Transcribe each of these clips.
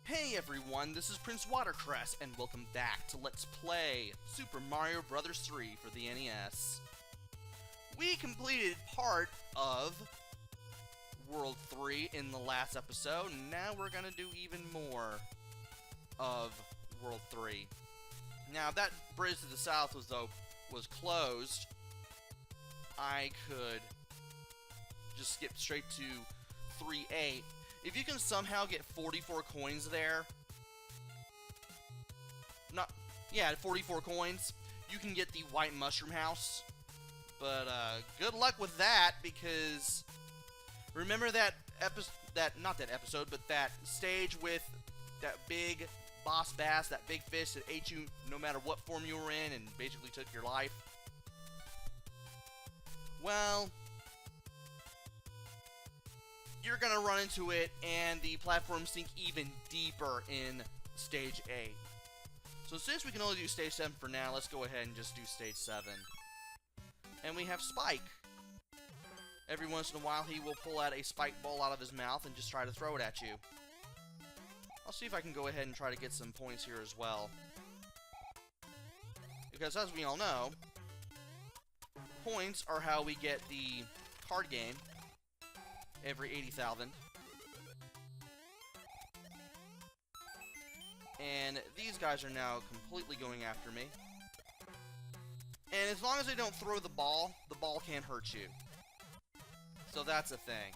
Hey everyone, this is PrinceWatercress, and welcome back to Let's Play Super Mario Bros. 3 for the NES. We completed part of World 3 in the last episode, and now we're gonna do even more of World 3. Now, if that bridge to the south was closed, I could just skip straight to 3A. If you can somehow get 44 coins there, 44 coins, you can get the White Mushroom House. But, good luck with that, because remember that stage with that big boss bass, that big fish that ate you no matter what form you were in and basically took your life? Well, you're gonna run into it, and the platforms sink even deeper in Stage 8. So since we can only do Stage 7 for now, let's go ahead and just do Stage 7. And we have Spike. Every once in a while, he will pull out a spike ball out of his mouth and just try to throw it at you. I'll see if I can go ahead and try to get some points here as well. Because as we all know, points are how we get the card game every 80,000. And these guys are now completely going after me. And as long as they don't throw the ball can't hurt you. So that's a thing.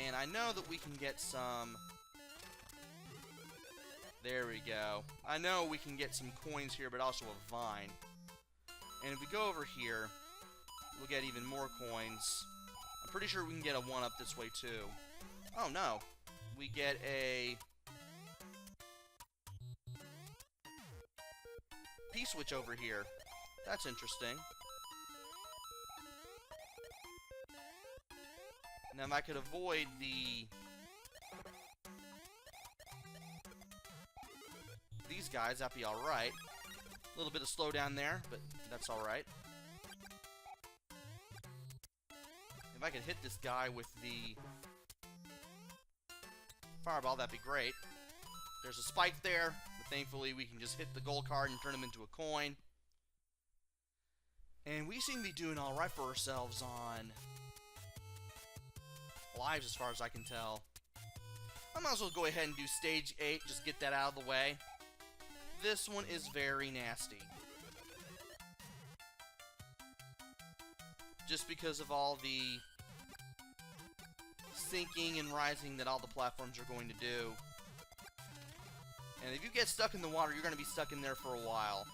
And I know that we can get some... There we go. I know we can get some coins here, but also a vine. And if we go over here, we'll get even more coins. I'm pretty sure we can get a 1-up this way, too. Oh, no. We get a P-switch over here. That's interesting. Now, if I could avoid these guys, that'd be alright. A little bit of slowdown there, but that's alright. If I could hit this guy with the fireball, that'd be great. There's a spike there, but thankfully we can just hit the gold card and turn him into a coin. And we seem to be doing alright for ourselves on lives as far as I can tell. I might as well go ahead and do Stage 8, just get that out of the way. This one is very nasty. Just because of all the sinking and rising that all the platforms are going to do. And if you get stuck in the water, you're going to be stuck in there for a while.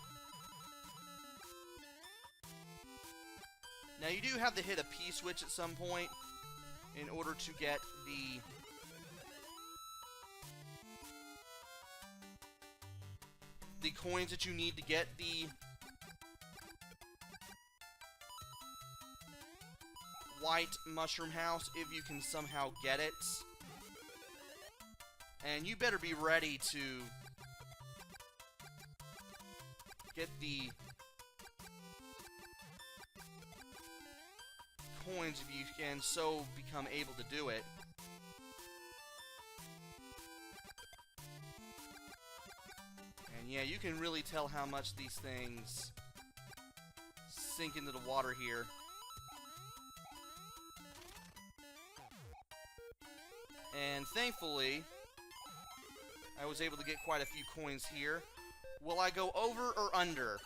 Now, you do have to hit a P-switch at some point in order to get the coins that you need to get the White Mushroom House, if you can somehow get it. And you better be ready to get the coins if you can so become able to do it. And yeah, you can really tell how much these things sink into the water here. And thankfully, I was able to get quite a few coins here. Will I go over or under?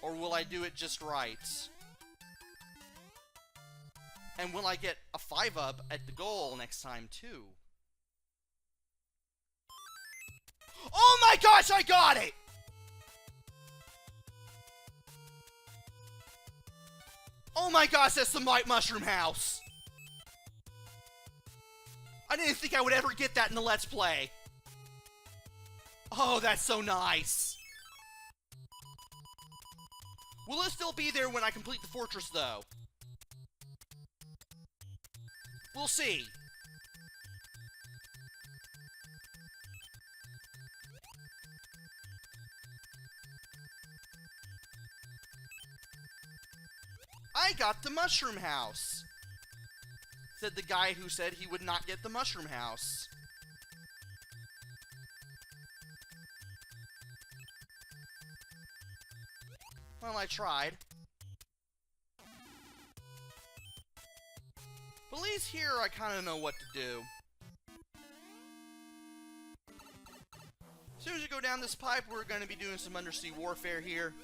Or will I do it just right? And will I get a 5-up at the goal next time, too? Oh my gosh, I got it! Oh my gosh, that's the White Mushroom House! I didn't think I would ever get that in the Let's Play. Oh, that's so nice. Will it still be there when I complete the fortress, though? We'll see. I got the mushroom house, said the guy who said he would not get the mushroom house. Well, I tried. But at least here I kind of know what to do. As soon as you go down this pipe, we're going to be doing some undersea warfare here,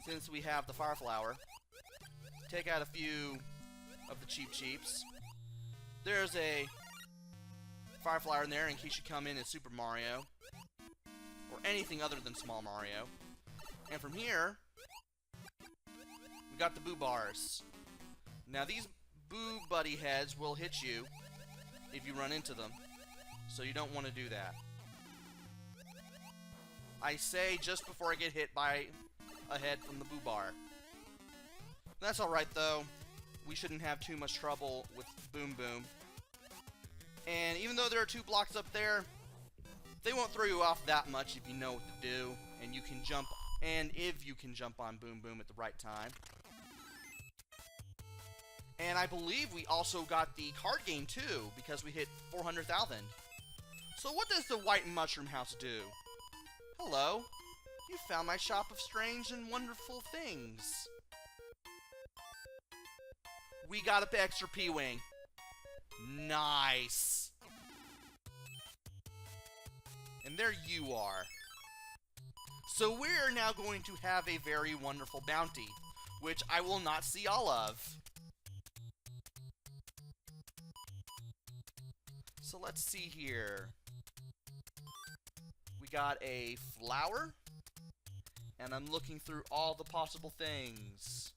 since we have the fire flower. Take out a few of the cheap-cheeps. There's a fire flower in there in case you come in as Super Mario, or anything other than Small Mario. And from here, we got the boo bars. Now these boo buddy heads will hit you if you run into them, so you don't want to do that. I say just before I get hit by a head from the boo bar. That's alright though. We shouldn't have too much trouble with Boom Boom. And even though there are 2 blocks up there, they won't throw you off that much if you know what to do, and you can jump, and if you can jump on Boom Boom at the right time. And I believe we also got the card game too, because we hit 400,000. So what does the White Mushroom House do? Hello, you found my shop of strange and wonderful things. We got an extra P-Wing. Nice. And there you are. So we're now going to have a very wonderful bounty, which I will not see all of. So let's see here. We got a flower, and I'm looking through all the possible things.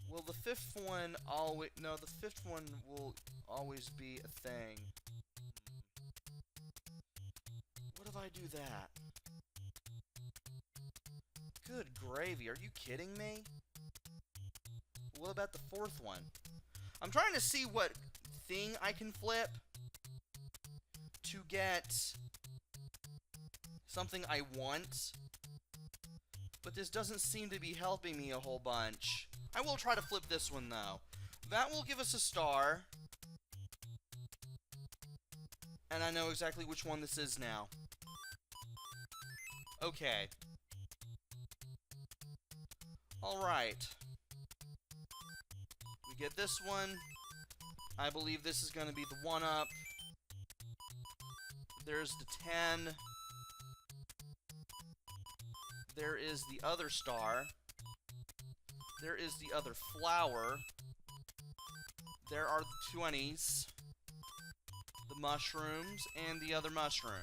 Will the 5th one always... No, the 5th one will always be a thing. What if I do that? Good gravy, are you kidding me? What about the 4th one? I'm trying to see what thing I can flip to get something I want, but this doesn't seem to be helping me a whole bunch. I will try to flip this one though. That will give us a star, and I know exactly which one this is now. Okay. Alright. We get this one. I believe this is going to be the 1-up. There's the 10. There is the other star. There is the other flower. There are the 20s. The mushrooms and the other mushroom.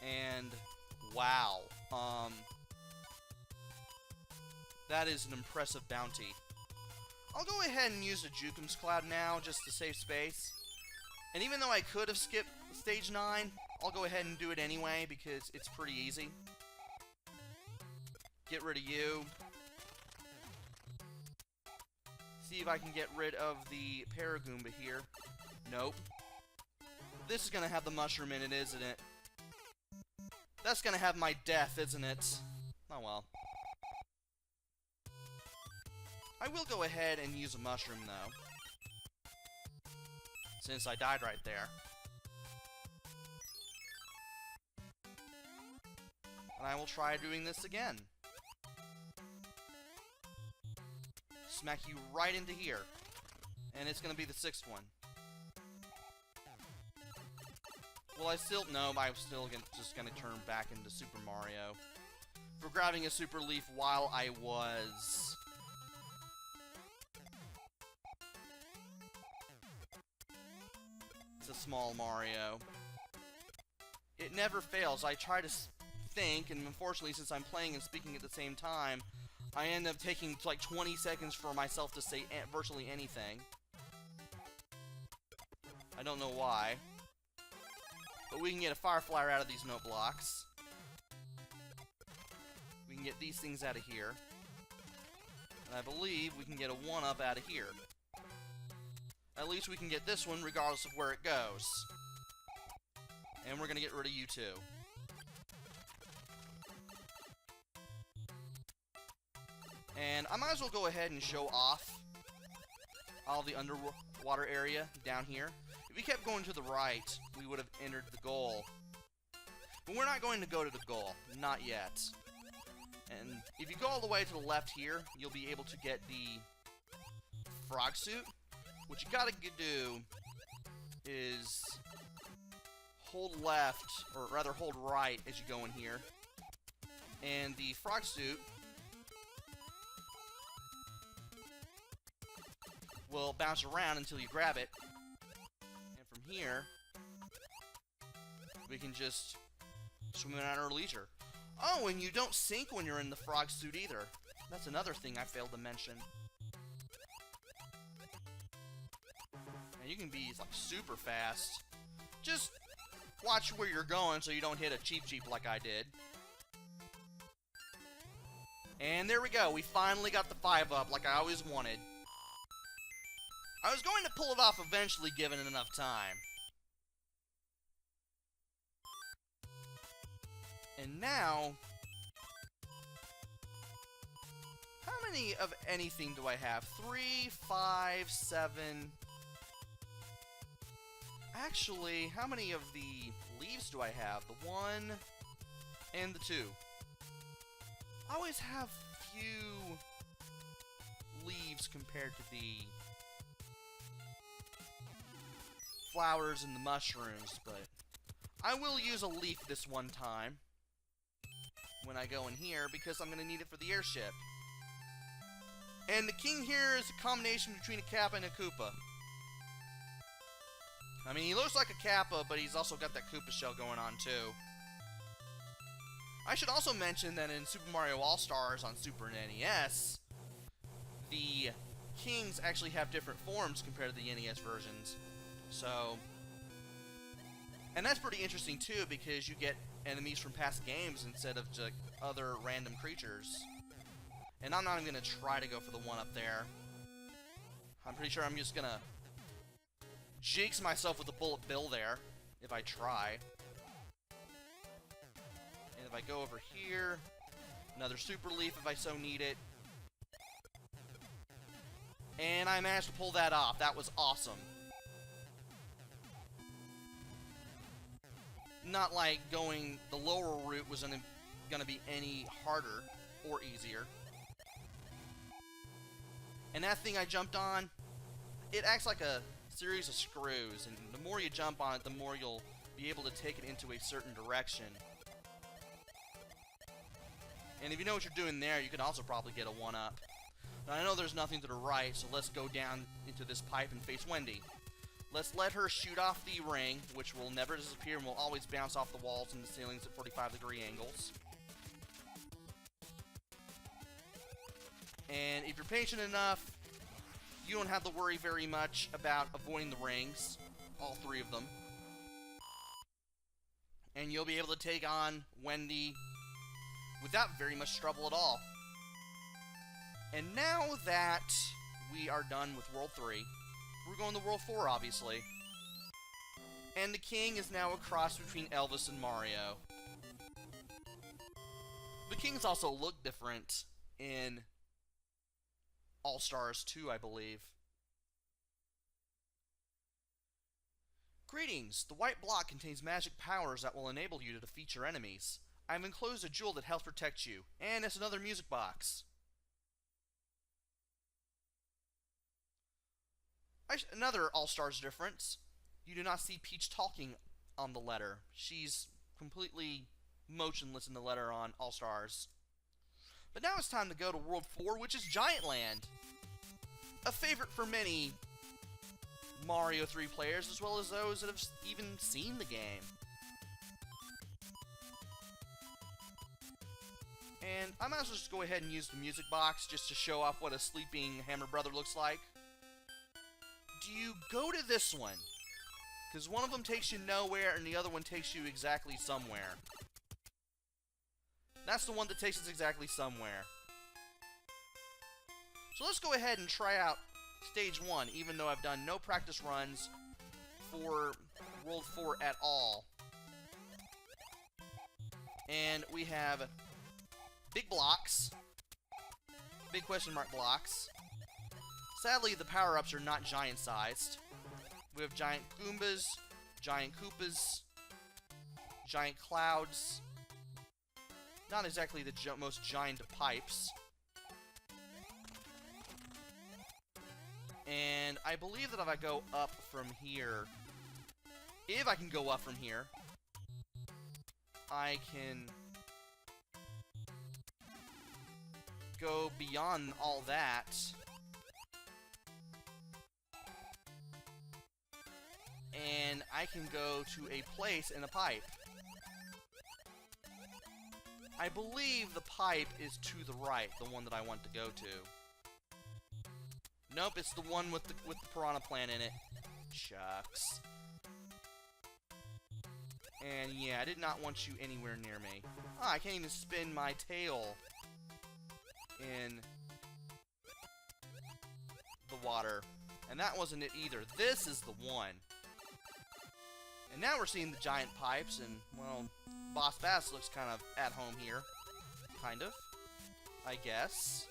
And wow. That is an impressive bounty. I'll go ahead and use the Jukum's Cloud now, just to save space. And even though I could have skipped Stage 9, I'll go ahead and do it anyway, because it's pretty easy. Get rid of you. See if I can get rid of the Paragoomba here. Nope. This is gonna have the mushroom in it, isn't it? That's gonna have my death, isn't it? Oh well. I will go ahead and use a mushroom, though, since I died right there. And I will try doing this again. Smack you right into here. And it's gonna be the 6th one. Well, I'm still just gonna turn back into Super Mario for grabbing a Super Leaf while I was... It's a small Mario. It never fails. I try to think, and unfortunately, since I'm playing and speaking at the same time, I end up taking like 20 seconds for myself to say virtually anything. I don't know why. But we can get a Fire Flower out of these note blocks. We can get these things out of here. And I believe we can get a 1-up out of here. At least we can get this one regardless of where it goes. And we're gonna get rid of you too. And I might as well go ahead and show off all the underwater area down here. If we kept going to the right, we would have entered the goal. But we're not going to go to the goal. Not yet. And if you go all the way to the left here, you'll be able to get the frog suit. What you gotta do is hold left, or rather hold right as you go in here. And the frog suit will bounce around until you grab it. And from here, we can just swim at our leisure. Oh, and you don't sink when you're in the frog suit either. That's another thing I failed to mention. And you can be like super fast. Just watch where you're going so you don't hit a Cheep Cheep like I did. And there we go. We finally got the 5-up like I always wanted. I was going to pull it off eventually given enough time. And now, how many of anything do I have? 3, 5, 7. Actually, how many of the leaves do I have? The 1 and the 2. I always have few leaves compared to the flowers and the mushrooms, but I will use a leaf this one time when I go in here because I'm going to need it for the airship. And the king here is a combination between a Kappa and a Koopa. I mean, he looks like a Kappa, but he's also got that Koopa shell going on too. I should also mention that in Super Mario All-Stars on Super NES, the kings actually have different forms compared to the NES versions. So, and that's pretty interesting too, because you get enemies from past games instead of just other random creatures. And I'm not even going to try to go for the one up there. I'm pretty sure I'm just going to jinx myself with a bullet bill there, if I try. And if I go over here, another super leaf if I so need it. And I managed to pull that off. That was awesome. Not like going the lower route was gonna be any harder or easier. And that thing I jumped on, it acts like a series of screws, and the more you jump on it, the more you'll be able to take it into a certain direction. And if you know what you're doing there, you can also probably get a 1-up. Now I know there's nothing to the right, so let's go down into this pipe and face Wendy. Let's let her shoot off the ring, which will never disappear and will always bounce off the walls and the ceilings at 45-degree angles. And if you're patient enough, you don't have to worry very much about avoiding the rings, all 3 of them. And you'll be able to take on Wendy without very much trouble at all. And now that we are done with World 3, we're going to World 4, obviously. And the king is now a cross between Elvis and Mario. The kings also look different in All-Stars 2, I believe. Greetings! The white block contains magic powers that will enable you to defeat your enemies. I have enclosed a jewel that helps protect you, and it's another music box. Another All-Stars difference. You do not see Peach talking on the letter. She's completely motionless in the letter on All-Stars. But now it's time to go to World 4, which is Giant Land. A favorite for many Mario 3 players, as well as those that have even seen the game. And I might as well just go ahead and use the music box just to show off what a sleeping Hammer Brother looks like. Do you go to this one? Because one of them takes you nowhere and the other one takes you exactly somewhere. That's the one that takes us exactly somewhere. So let's go ahead and try out Stage 1, even though I've done no practice runs for World 4 at all. And we have big blocks. Big question mark blocks. Sadly, the power-ups are not giant-sized. We have giant Goombas, giant Koopas, giant clouds. Not exactly the most giant of pipes. And I believe that if I go up from here, if I can go up from here, I can go beyond all that. And I can go to a place in a pipe. I believe the pipe is to the right, the one that I want to go to. Nope, it's the one with the piranha plant in it. Shucks. And yeah, I did not want you anywhere near me. Oh, I can't even spin my tail in the water. And that wasn't it either. This is the one. And now we're seeing the giant pipes, and, well, Boss Bass looks kind of at home here. Kind of. I guess.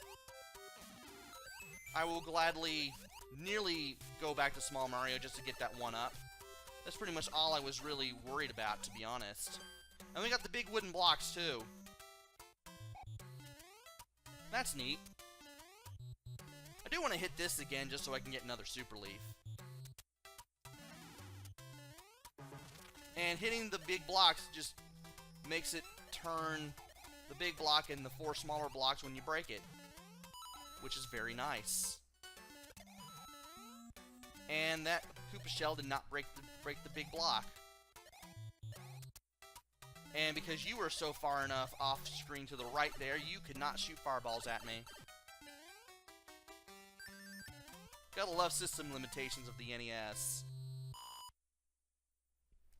I will gladly nearly go back to Small Mario just to get that one up. That's pretty much all I was really worried about, to be honest. And we got the big wooden blocks, too. That's neat. I do want to hit this again just so I can get another Super Leaf. And hitting the big blocks just makes it turn the big block into 4 smaller blocks when you break it. Which is very nice. And that Koopa shell did not break the big block. And because you were so far enough off screen to the right there, you could not shoot fireballs at me. Gotta love system limitations of the NES.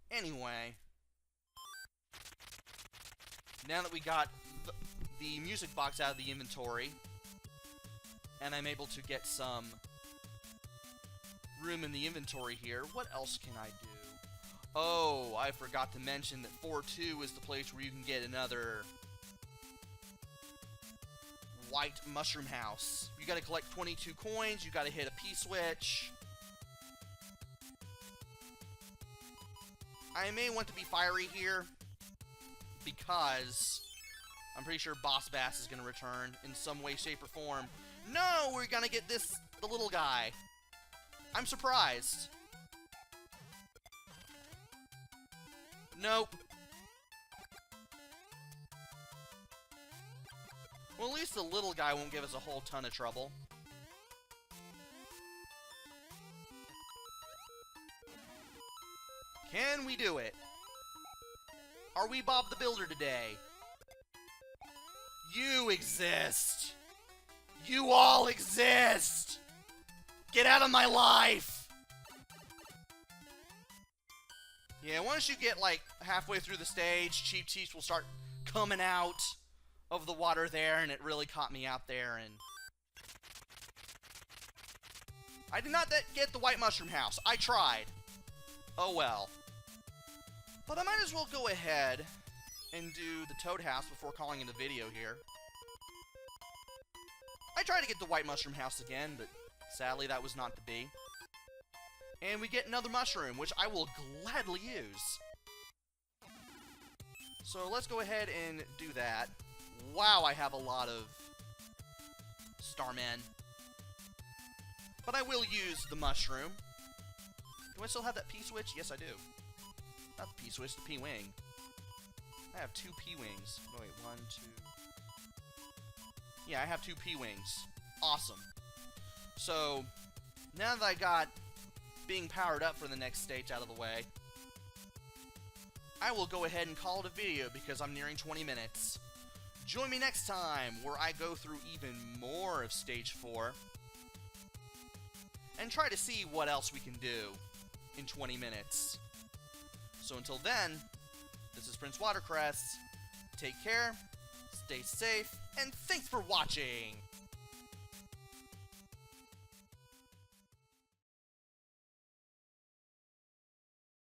Anyway, now that we got the music box out of the inventory, and I'm able to get some room in the inventory here, what else can I do? Oh, I forgot to mention that 4-2 is the place where you can get another white mushroom house. You gotta collect 22 coins, you gotta hit a P-switch. I may want to be fiery here, because I'm pretty sure Boss Bass is going to return in some way, shape, or form. No, we're going to get the little guy. I'm surprised. Nope. Well, at least the little guy won't give us a whole ton of trouble. Can we do it? Are we Bob the Builder today? You exist! You all exist! Get out of my life! Yeah, once you get, like, halfway through the stage, Cheap Cheeks will start coming out of the water there, and it really caught me out there, and... I did not get the White Mushroom House. I tried. Oh well. But I might as well go ahead and do the Toad House before calling it a video here. I tried to get the White Mushroom House again, but sadly that was not to be. And we get another mushroom, which I will gladly use. So let's go ahead and do that. Wow, I have a lot of Starmen. But I will use the mushroom. Do I still have that P-switch? Yes, I do. Not the P-switch, the P-wing. I have 2 P-wings. Oh, wait, 1, 2... Yeah, I have 2 P-wings. Awesome. So, now that I got being powered up for the next stage out of the way, I will go ahead and call it a video because I'm nearing 20 minutes. Join me next time where I go through even more of Stage 4 and try to see what else we can do in 20 minutes. So until then, this is PrinceWatercress. Take care, stay safe, and thanks for watching!